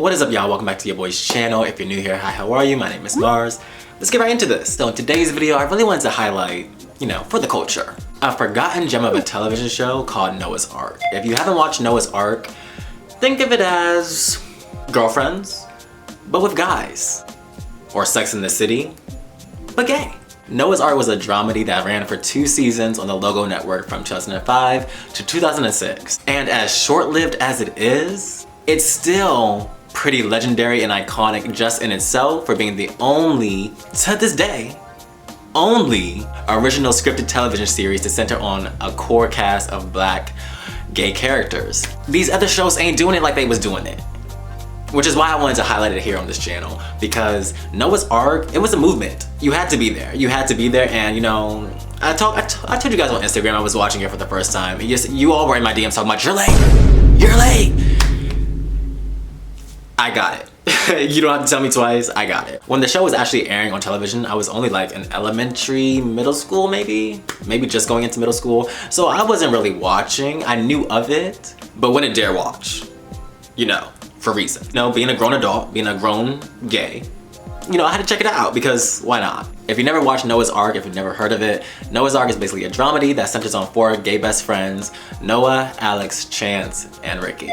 What is up, y'all? Welcome back to your boy's channel. If you're new here, hi, how are you? My name is Mars. Let's get right into this. So in today's video, I really wanted to highlight, for the culture, a forgotten gem of a television show called Noah's Arc. If you haven't watched Noah's Arc, think of it as Girlfriends, but with guys. Or Sex in the City, but gay. Noah's Arc was a dramedy that ran for 2 seasons on the Logo Network from 2005 to 2006. And as short-lived as it is, it's still pretty legendary and iconic just in itself for being the only, to this day, only original scripted television series to center on a core cast of black gay characters. These other shows ain't doing it like they was doing it. Which is why I wanted to highlight it here on this channel, because Noah's Arc, it was a movement. You had to be there. You had to be there, and I told you guys on Instagram I was watching it for the first time. You all were in my DMs talking about, you're late, you're late. I got it. You don't have to tell me twice, I got it. When the show was actually airing on television, I was only like in elementary, middle school maybe just going into middle school. So I wasn't really watching, I knew of it, but wouldn't dare watch, for reason. Being a grown adult, being a grown gay, I had to check it out because why not? If you never watched Noah's Arc, if you've never heard of it, Noah's Arc is basically a dramedy that centers on 4 gay best friends, Noah, Alex, Chance, and Ricky.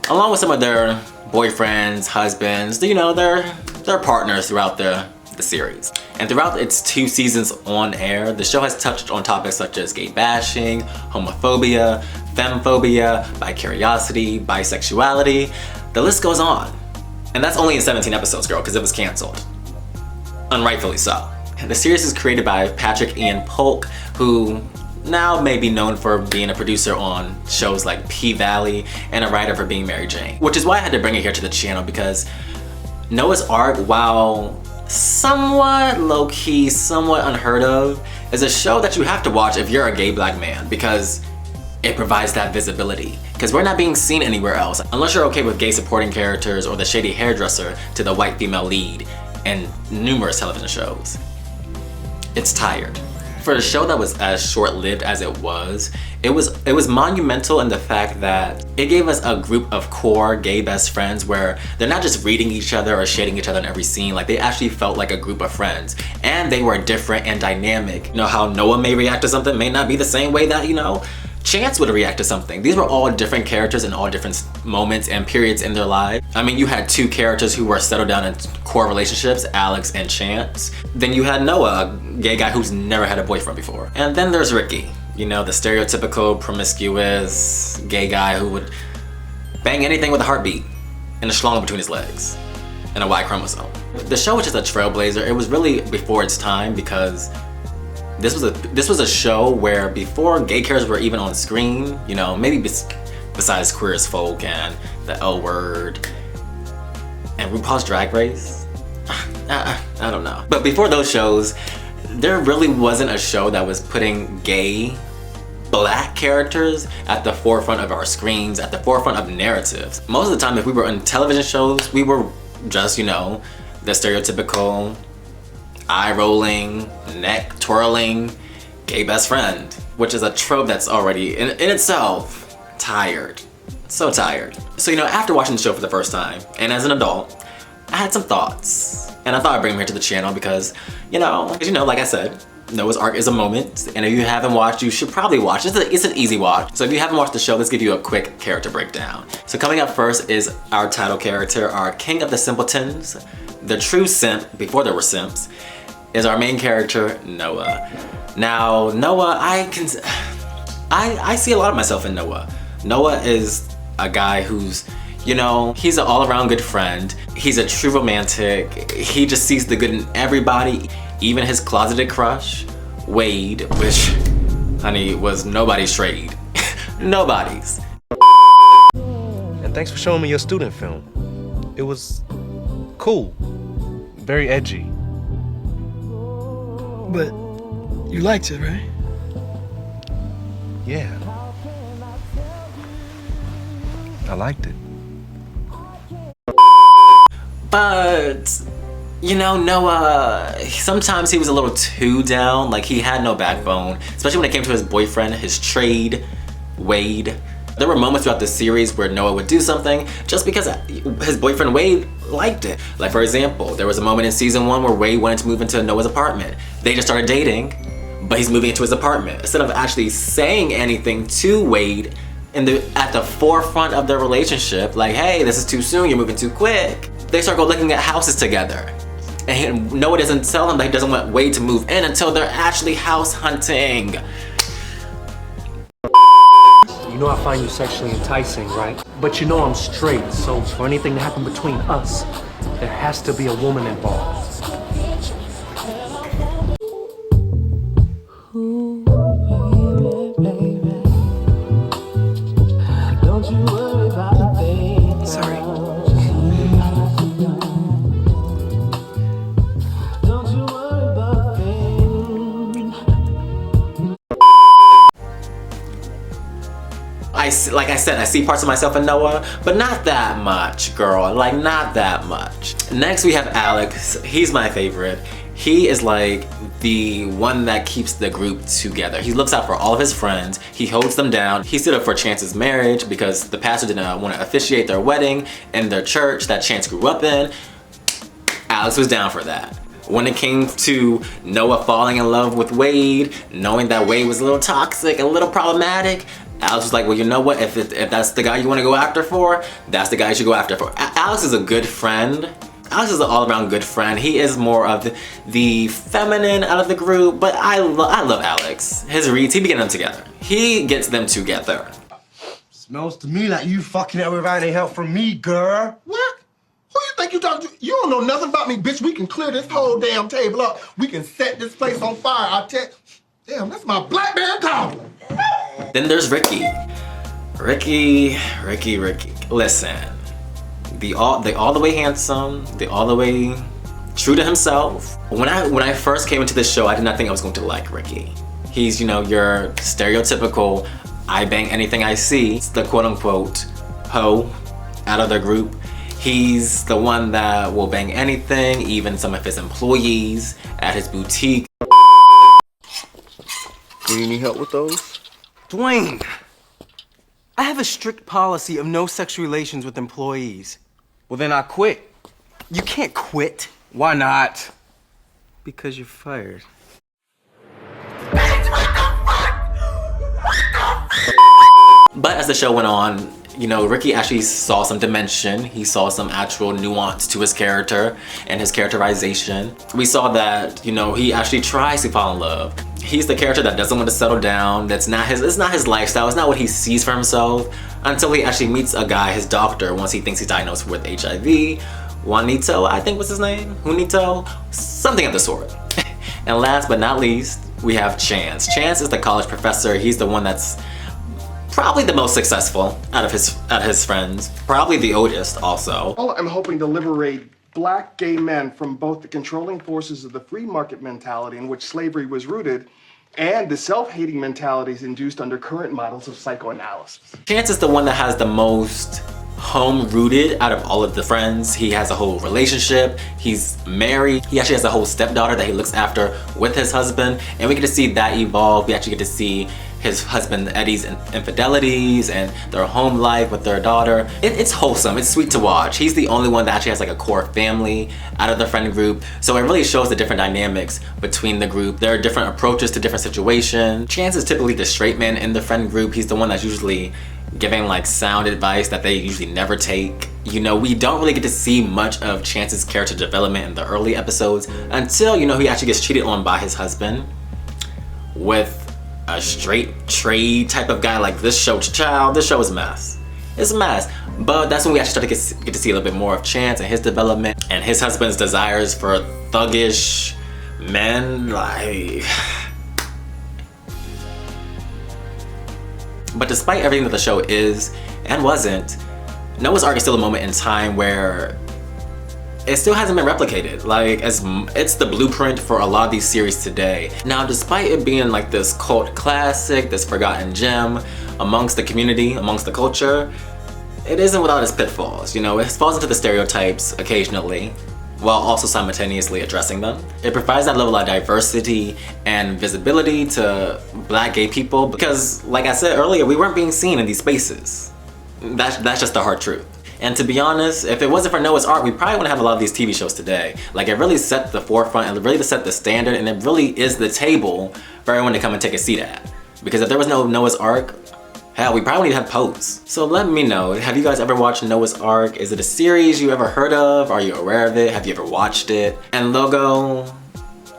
Along with some of their boyfriends, husbands, their partners throughout the series. And throughout its 2 seasons on air, the show has touched on topics such as gay bashing, homophobia, femphobia, bicuriosity, bisexuality, the list goes on. And that's only in 17 episodes, girl, because it was canceled. Unrightfully so. The series is created by Patrick Ian Polk, who now may be known for being a producer on shows like P-Valley and a writer for Being Mary Jane. Which is why I had to bring it here to the channel, because Noah's Arc, while somewhat low-key, somewhat unheard of, is a show that you have to watch if you're a gay black man, because it provides that visibility. Because we're not being seen anywhere else, unless you're okay with gay supporting characters or the shady hairdresser to the white female lead in numerous television shows. It's tired. For a show that was as short-lived as it was monumental in the fact that it gave us a group of core gay best friends where they're not just reading each other or shading each other in every scene, like they actually felt like a group of friends. And they were different and dynamic. How Noah may react to something may not be the same way that, Chance would react to something. These were all different characters in all different moments and periods in their lives. I mean, you had 2 characters who were settled down in core relationships, Alex and Chance. Then you had Noah, a gay guy who's never had a boyfriend before. And then there's Ricky, the stereotypical promiscuous gay guy who would bang anything with a heartbeat and a schlong between his legs and a Y chromosome. The show was just a trailblazer. It was really before its time because this was a show where before gay characters were even on screen, maybe besides Queer as Folk and The L Word and RuPaul's Drag Race. I don't know. But before those shows, there really wasn't a show that was putting gay black characters at the forefront of our screens, at the forefront of narratives. Most of the time, if we were on television shows, we were just, the stereotypical eye-rolling, neck twirling, gay best friend, which is a trope that's already, in itself, tired. So tired. So, after watching the show for the first time, and as an adult, I had some thoughts. And I thought I'd bring them here to the channel because, like I said, Noah's Arc is a moment, and if you haven't watched, you should probably watch. It's an easy watch. So if you haven't watched the show, let's give you a quick character breakdown. So coming up first is our title character, our king of the simpletons, the true simp, before there were simps, is our main character, Noah. Now, Noah, I see a lot of myself in Noah. Noah is a guy who's, he's an all-around good friend. He's a true romantic. He just sees the good in everybody, even his closeted crush, Wade, which, honey, was nobody's trade. Nobody's. And thanks for showing me your student film. It was cool, very edgy. But you liked it, right? Yeah. I liked it. But, Noah, sometimes he was a little too down. Like, he had no backbone, especially when it came to his boyfriend, his trade, Wade. There were moments throughout the series where Noah would do something just because his boyfriend Wade liked it. Like for example, there was a moment in season 1 where Wade wanted to move into Noah's apartment. They just started dating, but he's moving into his apartment. Instead of actually saying anything to Wade at the forefront of their relationship, like, hey, this is too soon, you're moving too quick, they start looking at houses together. And Noah doesn't tell him that he doesn't want Wade to move in until they're actually house hunting. You know I find you sexually enticing, right? But you know I'm straight, so for anything to happen between us, there has to be a woman involved. Sorry. Like I said, I see parts of myself in Noah, but not that much, girl. Like, not that much. Next, we have Alex. He's my favorite. He is like the one that keeps the group together. He looks out for all of his friends. He holds them down. He stood up for Chance's marriage because the pastor didn't want to officiate their wedding in their church that Chance grew up in. Alex was down for that. When it came to Noah falling in love with Wade, knowing that Wade was a little toxic, a little problematic, Alex was like, well, you know what? If that's the guy you want to go after for, that's the guy you should go after for. Alex is a good friend. Alex is an all-around good friend. He is more of the feminine out of the group, but I love Alex. His reads, he be getting them together. He gets them together. Smells to me like you fucking up without any help from me, girl. What? Who you think you talking to? You don't know nothing about me, bitch. We can clear this whole damn table up. We can set this place on fire. I tell. Damn, that's my black man calling. Then there's Ricky. Ricky. Listen, the all the way handsome, the all the way true to himself. When I first came into this show, I did not think I was going to like Ricky. He's, you know, your stereotypical I bang anything I see. It's the quote unquote hoe out of their group. He's the one that will bang anything, even some of his employees at his boutique. Do you need help with those? Dwayne, I have a strict policy of no sexual relations with employees. Well, then I quit. You can't quit Why not? because you're fired. But as the show went on, you know, Ricky actually saw some dimension. He saw some actual nuance to his character and his characterization. We saw that, you know, he actually tries to fall in love. He's the character that doesn't want to settle down. It's not his lifestyle. It's not what he sees for himself until he actually meets a guy, his doctor, once he thinks he's diagnosed with HIV. Juanito, I think was his name. Junito, something of the sort. And last but not least, we have Chance. Chance is the college professor. He's the one that's probably the most successful out of his friends. Probably the oldest also. I'm hoping to liberate black gay men from both the controlling forces of the free market mentality in which slavery was rooted and the self-hating mentalities induced under current models of psychoanalysis. Chance is the one that has the most home-rooted out of all of the friends. He has a whole relationship. He's married. He actually has a whole stepdaughter that he looks after with his husband. And we get to see that evolve. We actually get to see his husband Eddie's infidelities and their home life with their daughter. It's wholesome. It's sweet to watch. He's the only one that actually has like a core family out of the friend group. So it really shows the different dynamics between the group. There are different approaches to different situations. Chance is typically the straight man in the friend group. He's the one that's usually giving like sound advice that they usually never take. You know, we don't really get to see much of Chance's character development in the early episodes until, you know, he actually gets cheated on by his husband with a straight trade type of guy. Like this show, child, this show is a mess. It's a mess. But that's when we actually start to get to see a little bit more of Chance and his development and his husband's desires for thuggish men. Like, but despite everything that the show is and wasn't, Noah's Ark is still a moment in time where it still hasn't been replicated. Like, it's the blueprint for a lot of these series today. Now, despite it being like this cult classic, this forgotten gem amongst the community, amongst the culture, it isn't without its pitfalls. You know, it falls into the stereotypes occasionally. while also simultaneously addressing them. It provides that level of diversity and visibility to Black gay people because, like I said earlier, we weren't being seen in these spaces. That's just the hard truth. And to be honest, if it wasn't for Noah's Ark, we probably wouldn't have a lot of these TV shows today. Like, it really set the forefront and really set the standard, and it really is the table for everyone to come and take a seat at. Because if there was no Noah's Ark, hell, we probably need to have Pose. So let me know, have you guys ever watched Noah's Ark? Is it a series you ever heard of? Are you aware of it? Have you ever watched it? And Logo,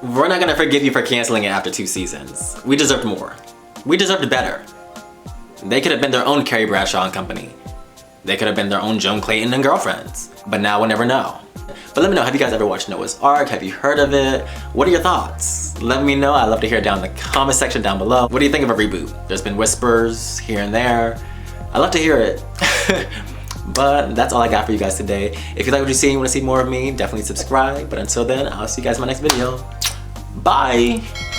we're not gonna forgive you for canceling it after 2 seasons. We deserved more. We deserved better. They could have been their own Carrie Bradshaw and Company. They could have been their own Joan Clayton and Girlfriends. But now we'll never know. But let me know, have you guys ever watched Noah's Ark? Have you heard of it? What are your thoughts? Let me know, I'd love to hear it down in the comment section down below. What do you think of a reboot? There's been whispers here and there. I'd love to hear it. But that's all I got for you guys today. If you like what you see and want to see more of me, definitely subscribe. But until then, I'll see you guys in my next video. Bye!